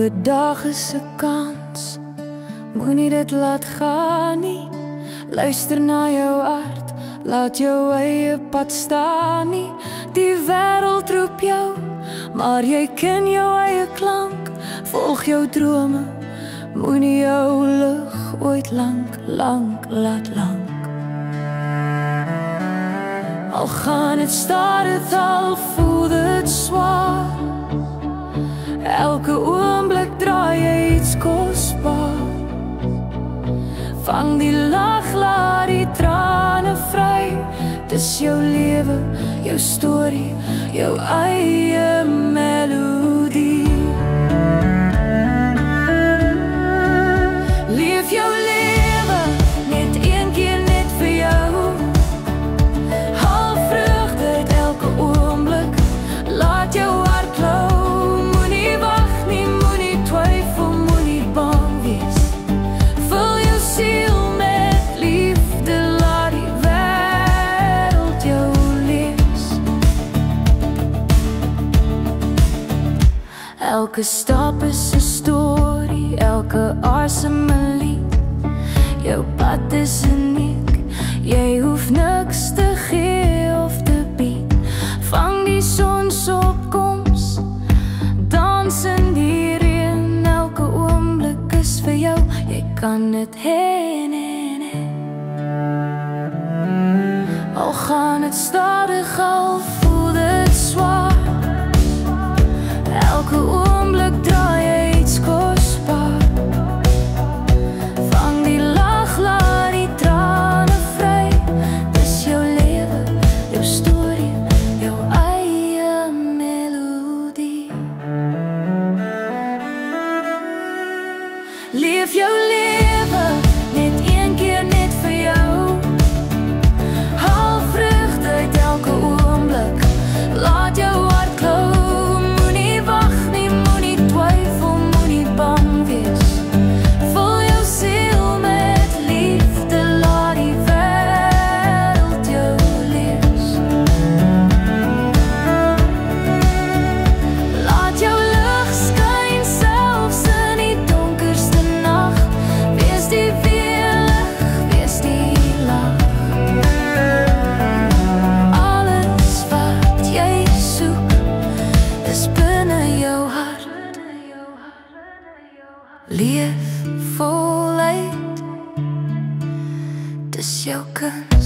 Elke dag is 'n kans, moenie dit laat gaan nie. Luister na jou hart, laat jou eie pad staan nie. Die wêreld roep jou, maar jy ken jou eie klank. Volg jou drome, moenie jou lig ooit lank laat lank. Al gaan het stadig, al voel dit swaar, elke oomblik draai jy iets kosbaar. Vang die lag, laat die trane vry. Dis jou lewe, jou storie, jou eie melodie. Leef jou lewe net een keer, net vir jou. Haal vreugde uit elke oomblik, laat jou hart klou. Moenie wag nie, moenie twyfel, moenie bang wees. Vul jou siel met liefde, laat die wêreld jou lees. Elke stap is 'n storie, elke asem 'n lied. Jou pad is uniek, jy hoef niks te gee of te bied. Vang die sonsopkoms, dans in die reën. Elke oomblik is vir jou, jy kan dit hê, nee, nee. Al gaan het stadig, al voel dit swaar, elke oomblik draai jy iets kosbaar. Vang die lag, laat die trane vry. Dis jou lewe, jou storie, jou eie melodie. Leef jou lewe net een keer, net vir jou. Haal vreugde uit elke oomblik, laat jou hart klou. Moenie wag nie, moenie twyfel, moenie bang wees. Vul jou siel met liefde, laat die wêreld jou lees. Laat jou lig skyn selfs in die donkerste nag. Wees die weerlig, wees die lag. Alles wat jy soek, is binne jou hart. Leef voluit, dis jou kuns.